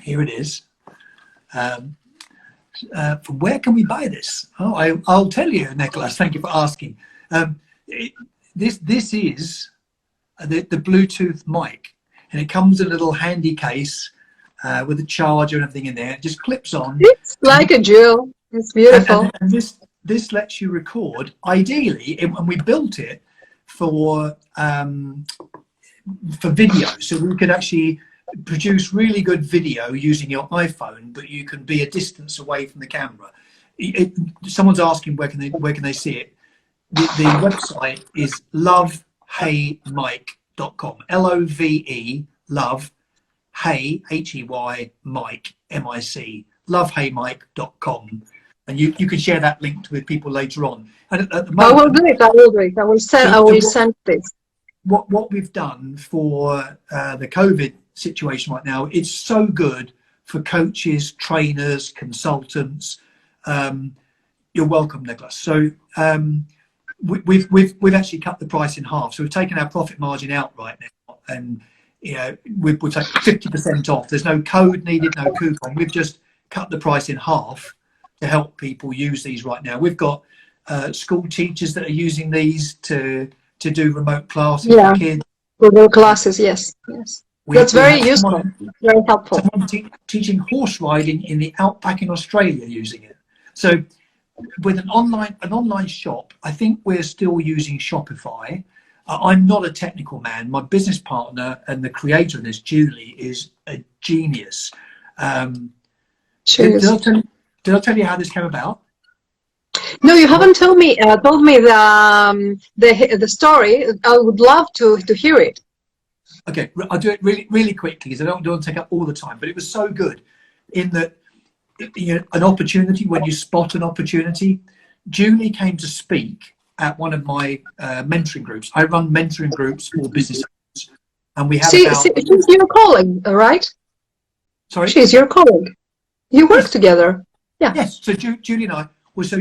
here it is. From where can we buy this? Oh, I'll tell you, Nicholas. Thank you for asking. This is the Bluetooth mic, and it comes in a little handy case with a charger and everything in there. It just clips on. It's like a jewel. It's beautiful. And this lets you record. Ideally, and we built it for video, so we could actually produce really good video using your iPhone, but you can be a distance away from the camera. Someone's asking where can they see it. The website is loveheymike.com. LOVE love hey HEY Mike MIC loveheymike.com, and you can share that link with people later on. And at the moment, I will do it. I will send this. What we've done for the COVID situation right now, it's so good for coaches, trainers, consultants. You're welcome, Nicholas. So we've actually cut the price in half. So we've taken our profit margin out right now, and we've taken 50% off. There's no code needed, no coupon. We've just cut the price in half to help people use these right now. We've got school teachers that are using these to do remote classes for kids. Remote classes, yes. That's very useful, very helpful. Someone teaching horse riding in the outback in Australia using it. So with an online shop, I think we're still using Shopify. I'm not a technical man. My business partner and the creator of this, Julie, is a genius. Did I tell you how this came about? No, you haven't told me the story. I would love to hear it. Okay, I'll do it really quickly because I don't want to take up all the time. But it was so good in that an opportunity, when you spot an opportunity. Julie came to speak at one of my mentoring groups. I run mentoring groups for business owners, and we have she's your colleague, right? Sorry? She's your colleague. You work together. Yeah. Yes, so Julie and I,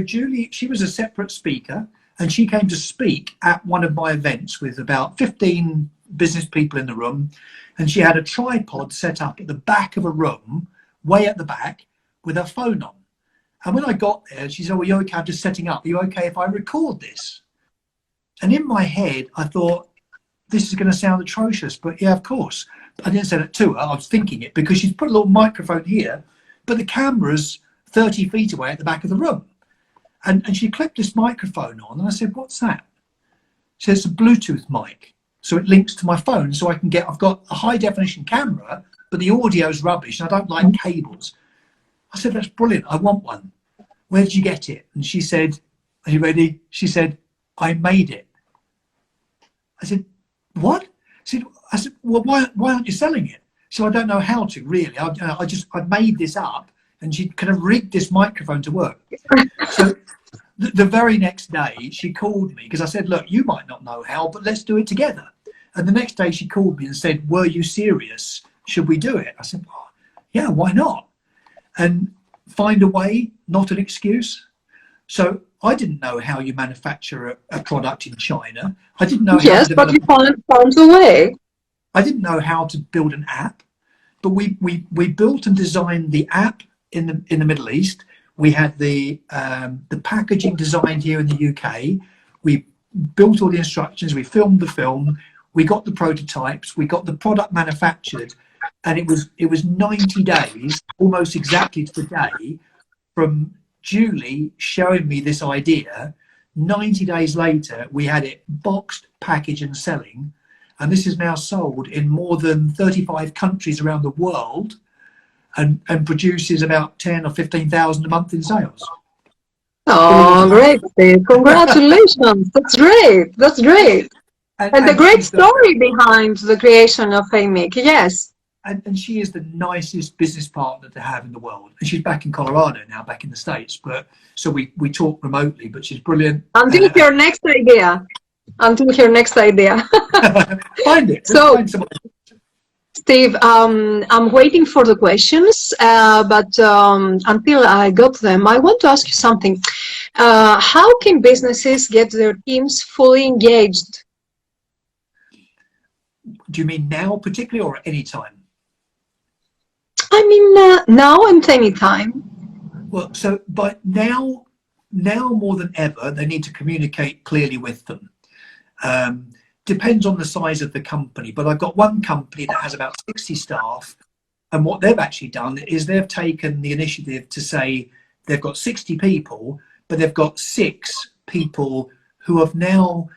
Julie, she was a separate speaker, and she came to speak at one of my events with about 15 business people in the room, and she had a tripod set up at the back of a room, way at the back, with her phone on. And when I got there, she said, "Oh, are you okay? I'm just setting up. Are you okay if I record this?" And in my head, I thought, this is going to sound atrocious, but yeah, of course. I didn't say that to her. I was thinking it because she's put a little microphone here, but the camera's 30 feet away at the back of the room. And she clipped this microphone on, and I said, "What's that?" She said, "It's a Bluetooth mic. So it links to my phone, so I've got a high definition camera, but the audio's rubbish, and I don't like cables." I said, "That's brilliant. I want one. Where did you get it?" And she said, "Are you ready?" She said, "I made it." I said, "What?" I said, "Well, why aren't you selling it?" So I don't know how to really. I made this up, and she kind of rigged this microphone to work. So the very next day she called me because I said, "Look, you might not know how, but let's do it together." And the next day she called me and said, "Were you serious? Should we do it?" I said, "Oh, yeah, why not?" And find a way, not an excuse. So I didn't know how you manufacture a product in China. I didn't know how to develop... but you found a way. I didn't know how to build an app, but we built and designed the app in the Middle East. We had the packaging designed here in the UK. We built all the instructions. We filmed the film. We got the prototypes. We got the product manufactured, and it was 90 days, almost exactly to the day, from Julie showing me this idea. 90 days later, we had it boxed, packaged, and selling. And this is now sold in more than 35 countries around the world, and produces about 10 or 15,000 a month in sales. Oh, great, Steve. Congratulations. That's great. That's great. And the great story behind the creation of AMIC. Yes. And she is the nicest business partner to have in the world. And she's back in Colorado now, back in the States. But so we talk remotely, but she's brilliant. Until your next idea. Until your next idea. Find it. So, find Steve, I'm waiting for the questions, but until I got them, I want to ask you something. How can businesses get their teams fully engaged? Do you mean now particularly, or at any time? I mean, now and any time. Well, so but now more than ever, they need to communicate clearly with them. Depends on the size of the company, but I've got one company that has about 60 staff, and what they've actually done is they've taken the initiative to say they've got 60 people, but they've got 6 people who have now,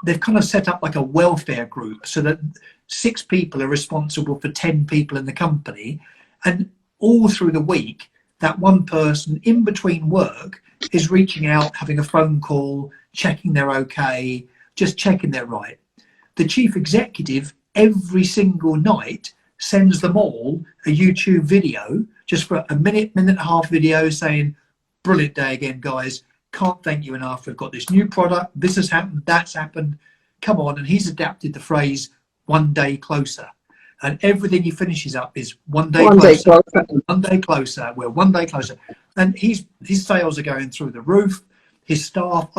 they've kind of set up like a welfare group, so that 6 people are responsible for 10 people in the company. And all through the week, that one person in between work is reaching out, having a phone call, checking they're okay, just checking they're right. The chief executive every single night sends them all a YouTube video, just for a minute and a half video, saying, brilliant day again, guys. Can't thank you enough. We've got this new product. This has happened. That's happened. Come on. And he's adapted the phrase, one day closer. And everything he finishes up is one day closer. One day closer. We're one day closer. And his sales are going through the roof. His staff,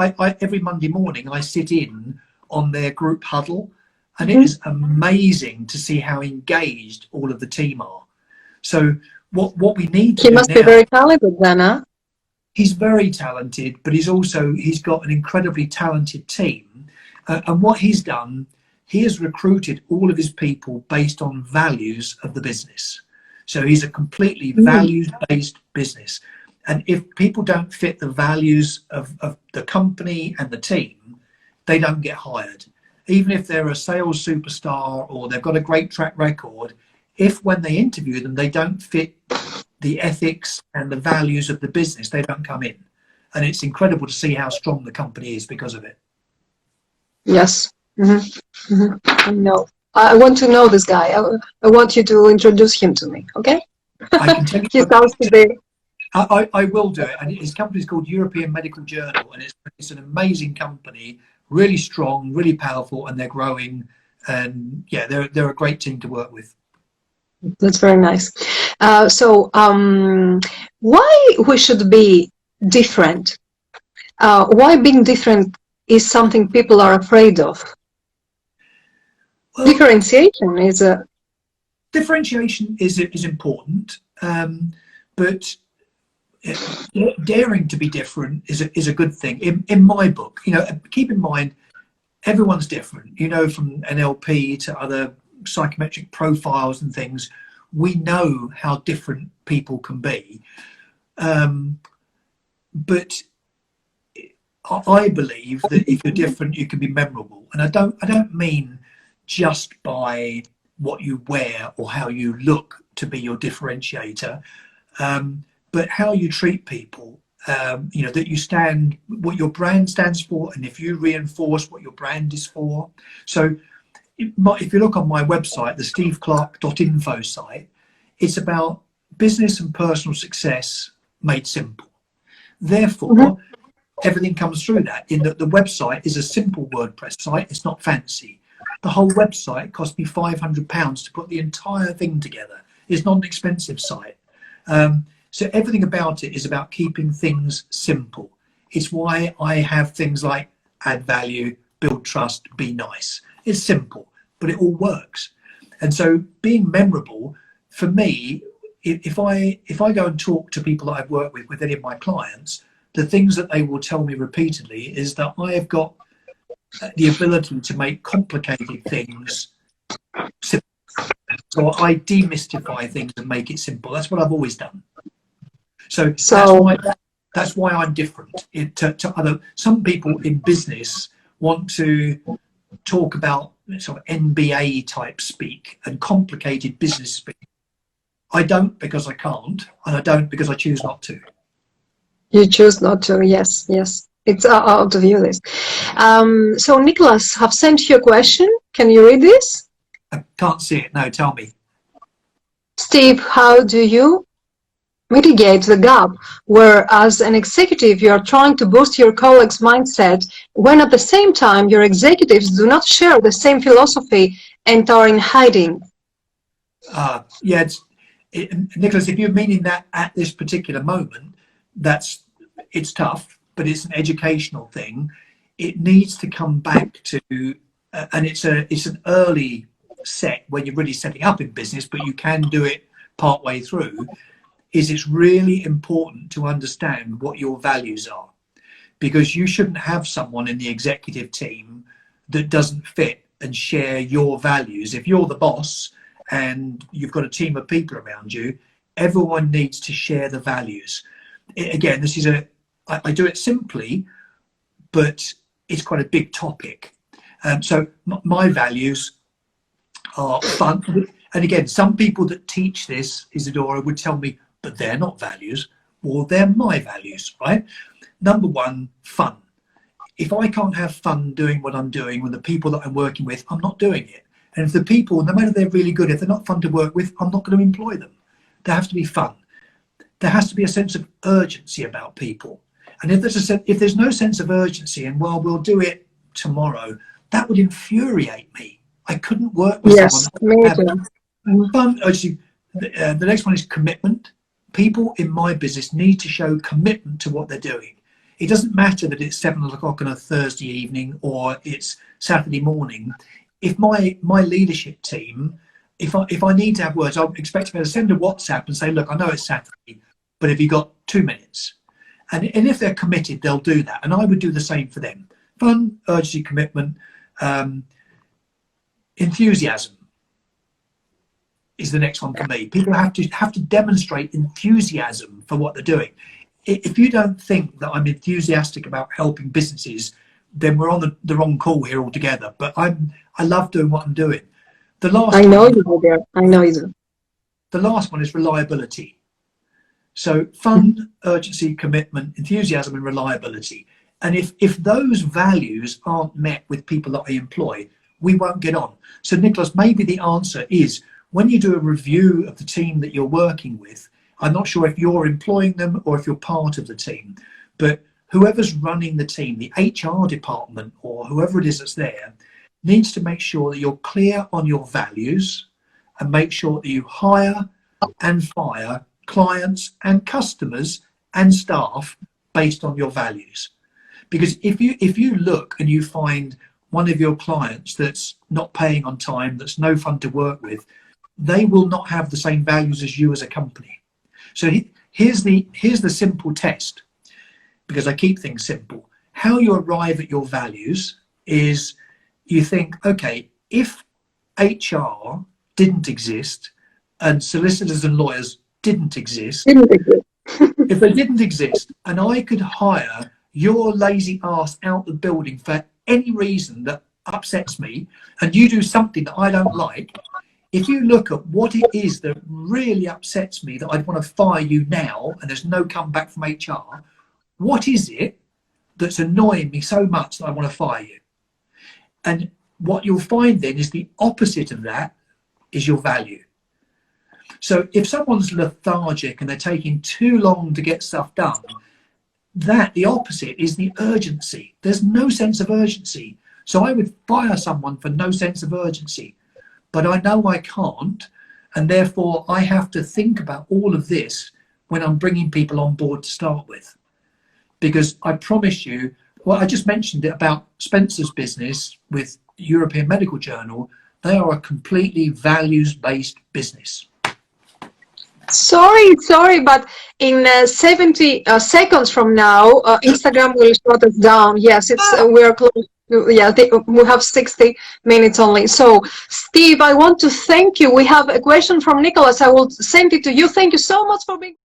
every Monday morning, I sit in on their group huddle, and it is amazing to see how engaged all of the team are. So what we need to do now, he must be very talented then, huh? He's very talented, but he's got an incredibly talented team. And what he's done, he has recruited all of his people based on values of the business. So he's a completely values-based business. And if people don't fit the values of the company and the team, they don't get hired. Even if they're a sales superstar or they've got a great track record, if when they interview them, they don't fit the ethics and the values of the business, they don't come in. And it's incredible to see how strong the company is because of it. Yes. I know. I want to know this guy. I want you to introduce him to me, okay? I can tell you. He sounds to be... I will do it. And his company is called European Medical Journal, and it's an amazing company, really strong, really powerful, and they're growing. And yeah, they're a great team to work with. That's very nice. So why we should be different? Why being different is something people are afraid of? Well, differentiation is a... Differentiation is important, but daring to be different is a good thing. In my book, keep in mind, everyone's different. From NLP to other psychometric profiles and things, we know how different people can be. But I believe that if you're different, you can be memorable. And I don't mean just by what you wear or how you look to be your differentiator, but how you treat people. That you stand, what your brand stands for, and if you reinforce what your brand is for. So if you look on my website, the steveclarke.info site, it's about business and personal success made simple. Therefore, everything comes through that, in that the website is a simple WordPress site. It's not fancy. The whole website cost me £500 to put the entire thing together. It's not an expensive site. So everything about it is about keeping things simple. It's why I have things like add value, build trust, be nice. It's simple, but it all works. And so being memorable for me, if I go and talk to people that I've worked with any of my clients, the things that they will tell me repeatedly is that I have got the ability to make complicated things simple. So I demystify things and make it simple. That's what I've always done. So that's why I'm different to other. Some people in business want to talk about sort of MBA type speak and complicated business speak. I don't because I can't, and I don't because I choose not to. You choose not to, yes, yes. It's out of your list. So Nicholas, have sent you a question. Can you read this? I can't see it. No, tell me. Steve, how do you mitigate the gap where as an executive you are trying to boost your colleagues' mindset when at the same time your executives do not share the same philosophy and are in hiding? Yeah, Nicholas, if you're meaning that at this particular moment, it's tough, but it's an educational thing. It needs to come back to, and it's an early set when you're really setting up in business, but you can do it part way through. It's really important to understand what your values are, because you shouldn't have someone in the executive team that doesn't fit and share your values. If you're the boss and you've got a team of people around you, everyone needs to share the values. Again, I do it simply, but it's quite a big topic. So my values are fun. And again, some people that teach this, Isidora, would tell me, but they're not values. Well, they're my values, right? Number one, fun. If I can't have fun doing what I'm doing with the people that I'm working with, I'm not doing it. And if the people, no matter they're really good, if they're not fun to work with, I'm not going to employ them. There has to be fun. There has to be a sense of urgency about people. And if there's no sense of urgency and, well, we'll do it tomorrow, that would infuriate me. I couldn't work with someone. Fun, urgency. The next one is commitment. People in my business need to show commitment to what they're doing. It doesn't matter that it's 7 o'clock on a Thursday evening or it's Saturday morning. If my leadership team, if I need to have words, I'm expecting to send a WhatsApp and say, look, I know it's Saturday, but have you got 2 minutes? And if they're committed, they'll do that. And I would do the same for them. Fun, urgency, commitment, enthusiasm is the next one for me. People have to demonstrate enthusiasm for what they're doing. If you don't think that I'm enthusiastic about helping businesses, then we're on the wrong call here altogether. But I love doing what I'm doing. I know you do. The last one is reliability. So fun, urgency, commitment, enthusiasm, and reliability. And if those values aren't met with people that I employ, we won't get on. So Nicholas, maybe the answer is when you do a review of the team that you're working with, I'm not sure if you're employing them or if you're part of the team, but whoever's running the team, the HR department or whoever it is that's there, needs to make sure that you're clear on your values and make sure that you hire and fire clients and customers and staff based on your values. Because if you look and you find one of your clients that's not paying on time, that's no fun to work with, they will not have the same values as you as a company. So here's the simple test, because I keep things simple. How you arrive at your values is you think, okay, if HR didn't exist and solicitors and lawyers didn't exist, if they didn't exist and I could hire your lazy ass out the building for any reason that upsets me and you do something that I don't like, if you look at what it is that really upsets me that I'd want to fire you now and there's no comeback from HR, what is it that's annoying me so much that I want to fire you? And what you'll find then is the opposite of that is your value. So if someone's lethargic and they're taking too long to get stuff done, the opposite is the urgency. There's no sense of urgency. So I would fire someone for no sense of urgency. But I know I can't, and therefore I have to think about all of this when I'm bringing people on board to start with. Because I promise you, well, I just mentioned it about Spencer's business with European Medical Journal. They are a completely values-based business. Sorry, but in 70 seconds from now, Instagram will shut us down. Yes, it's we're close. Yeah, we have 60 minutes only. So, Steve, I want to thank you. We have a question from Nicholas. I will send it to you. Thank you so much for being